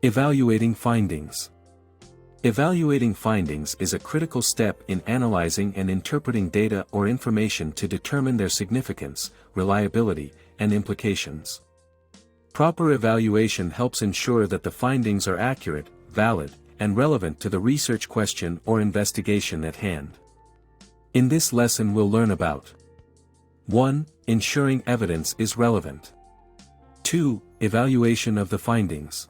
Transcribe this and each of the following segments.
Evaluating findings. Evaluating findings is a critical step in analyzing and interpreting data or information to determine their significance, reliability, and implications. Proper evaluation helps ensure that the findings are accurate, valid, and relevant to the research question or investigation at hand. In this lesson we'll learn about 1. Ensuring evidence is relevant. 2. Evaluation of the findings.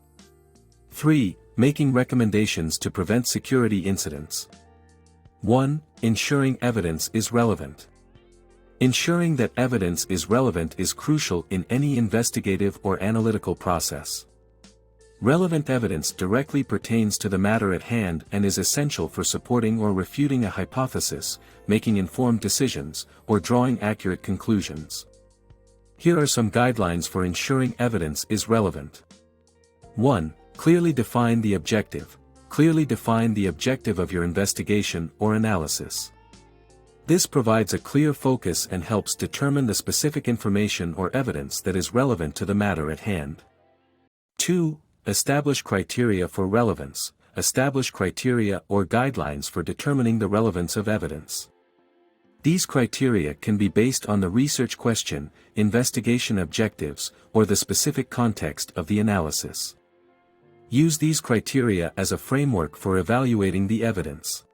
3. Making recommendations to prevent security incidents. 1. Ensuring evidence is relevant. Ensuring that evidence is relevant is crucial in any investigative or analytical process. Relevant evidence directly pertains to the matter at hand and is essential for supporting or refuting a hypothesis, making informed decisions, or drawing accurate conclusions. Here are some guidelines for ensuring evidence is relevant. 1. Clearly define the objective. Clearly define the objective of your investigation or analysis. This provides a clear focus and helps determine the specific information or evidence that is relevant to the matter at hand. 2. Establish criteria for relevance. Establish criteria or guidelines for determining the relevance of evidence. These criteria can be based on the research question, investigation objectives, or the specific context of the analysis. Use these criteria as a framework for evaluating the evidence.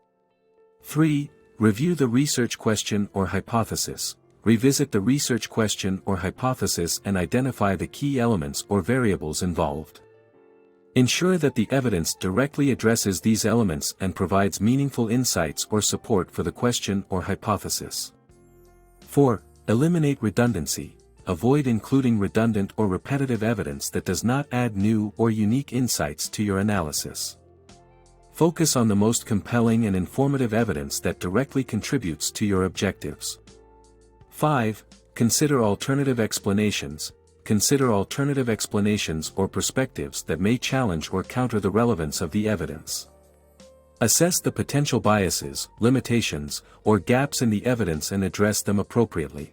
3. Review the research question or hypothesis. Revisit the research question or hypothesis and identify the key elements or variables involved. Ensure that the evidence directly addresses these elements and provides meaningful insights or support for the question or hypothesis. 4. Eliminate redundancy. Avoid including redundant or repetitive evidence that does not add new or unique insights to your analysis. Focus on the most compelling and informative evidence that directly contributes to your objectives. 5. Consider alternative explanations. Consider alternative explanations or perspectives that may challenge or counter the relevance of the evidence. Assess the potential biases, limitations, or gaps in the evidence and address them appropriately.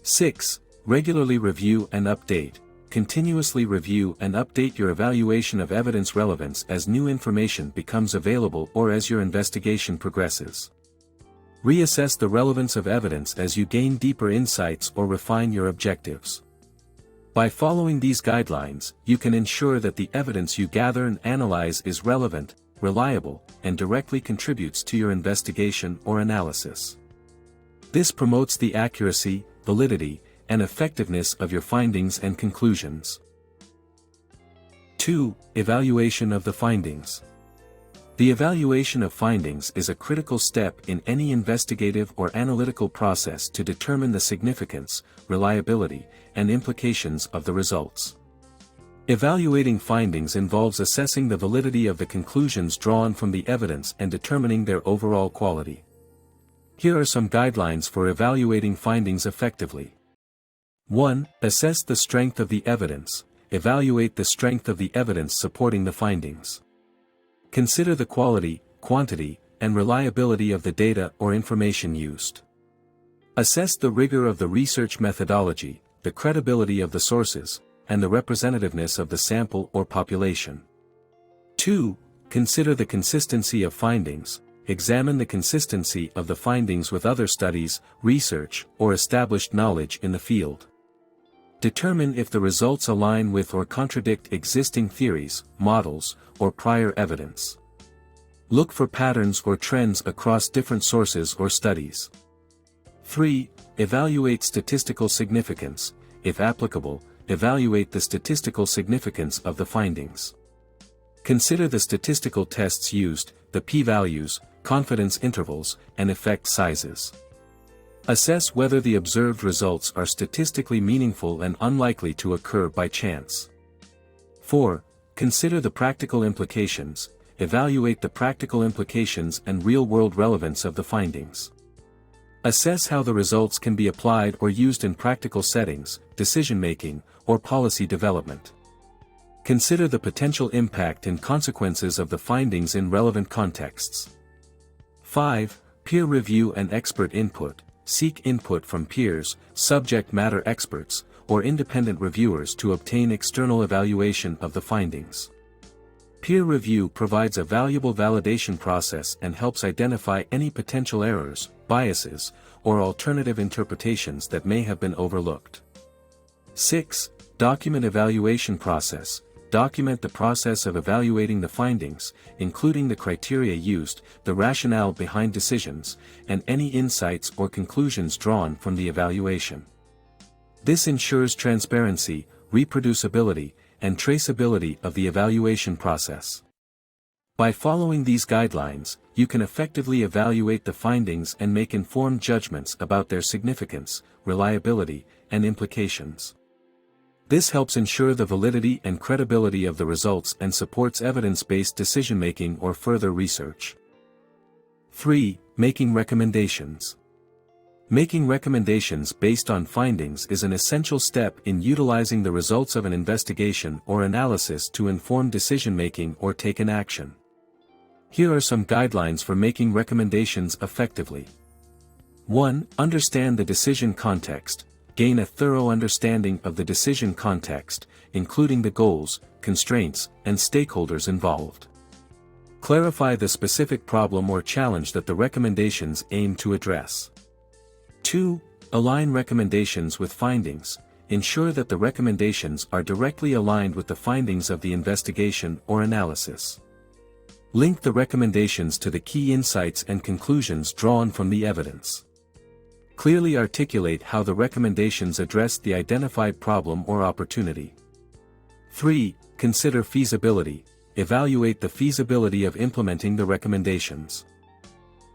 6. Regularly review and update. Continuously review and update your evaluation of evidence relevance as new information becomes available or as your investigation progresses. Reassess the relevance of evidence as you gain deeper insights or refine your objectives. By following these guidelines, you can ensure that the evidence you gather and analyze is relevant, reliable, and directly contributes to your investigation or analysis. This promotes the accuracy, validity, and effectiveness of your findings and conclusions. 2. Evaluation of the findings. The evaluation of findings is a critical step in any investigative or analytical process to determine the significance, reliability, and implications of the results. Evaluating findings involves assessing the validity of the conclusions drawn from the evidence and determining their overall quality. Here are some guidelines for evaluating findings effectively. 1. Assess the strength of the evidence. Evaluate the strength of the evidence supporting the findings. Consider the quality, quantity, and reliability of the data or information used. Assess the rigor of the research methodology, the credibility of the sources, and the representativeness of the sample or population. 2. Consider the consistency of findings. Examine the consistency of the findings with other studies, research, or established knowledge in the field. Determine if the results align with or contradict existing theories, models, or prior evidence. Look for patterns or trends across different sources or studies. 3. Evaluate statistical significance. If applicable, evaluate the statistical significance of the findings. Consider the statistical tests used, the p-values, confidence intervals, and effect sizes. Assess whether the observed results are statistically meaningful and unlikely to occur by chance. 4. Consider the practical implications. Evaluate the practical implications and real-world relevance of the findings. Assess how the results can be applied or used in practical settings, decision-making, or policy development. Consider the potential impact and consequences of the findings in relevant contexts. 5. Peer review and expert input. Seek input from peers, subject matter experts, or independent reviewers to obtain external evaluation of the findings. Peer review provides a valuable validation process and helps identify any potential errors, biases, or alternative interpretations that may have been overlooked. 6. Document evaluation process. Document the process of evaluating the findings, including the criteria used, the rationale behind decisions, and any insights or conclusions drawn from the evaluation. This ensures transparency, reproducibility, and traceability of the evaluation process. By following these guidelines, you can effectively evaluate the findings and make informed judgments about their significance, reliability, and implications. This helps ensure the validity and credibility of the results and supports evidence-based decision-making or further research. 3. Making recommendations. Making recommendations based on findings is an essential step in utilizing the results of an investigation or analysis to inform decision-making or take an action. Here are some guidelines for making recommendations effectively. 1. Understand the decision context. Gain a thorough understanding of the decision context, including the goals, constraints, and stakeholders involved. Clarify the specific problem or challenge that the recommendations aim to address. 2. Align recommendations with findings. Ensure that the recommendations are directly aligned with the findings of the investigation or analysis. Link the recommendations to the key insights and conclusions drawn from the evidence. Clearly articulate how the recommendations address the identified problem or opportunity. 3. Consider feasibility. Evaluate the feasibility of implementing the recommendations.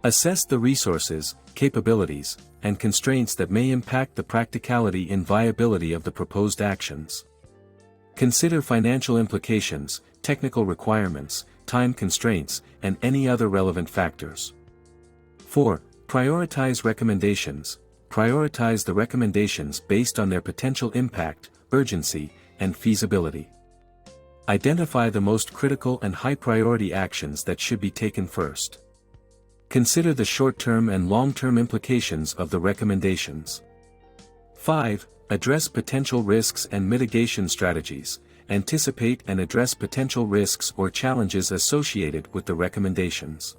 Assess the resources, capabilities, and constraints that may impact the practicality and viability of the proposed actions. Consider financial implications, technical requirements, time constraints, and any other relevant factors. 4. Prioritize recommendations. Prioritize the recommendations based on their potential impact, urgency, and feasibility. Identify the most critical and high-priority actions that should be taken first. Consider the short-term and long-term implications of the recommendations. 5. Address potential risks and mitigation strategies. Anticipate and address potential risks or challenges associated with the recommendations.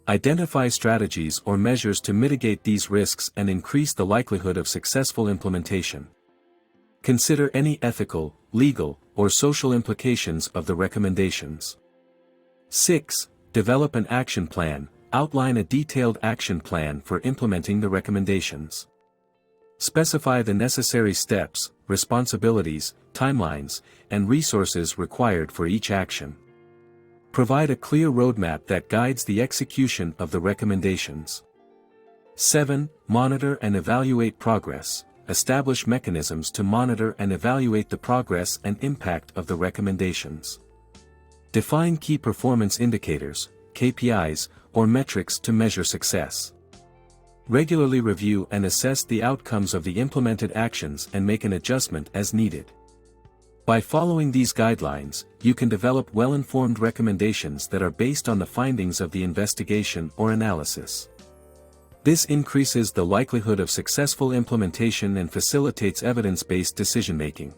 Identify strategies or measures to mitigate these risks and increase the likelihood of successful implementation. Consider any ethical, legal, or social implications of the recommendations. 6. Develop an action plan. Outline a detailed action plan for implementing the recommendations. Specify the necessary steps, responsibilities, timelines, and resources required for each action. Provide a clear roadmap that guides the execution of the recommendations. 7. Monitor and evaluate progress. Establish mechanisms to monitor and evaluate the progress and impact of the recommendations. Define key performance indicators, KPIs, or metrics to measure success. Regularly review and assess the outcomes of the implemented actions and make an adjustment as needed. By following these guidelines, you can develop well-informed recommendations that are based on the findings of the investigation or analysis. This increases the likelihood of successful implementation and facilitates evidence-based decision-making.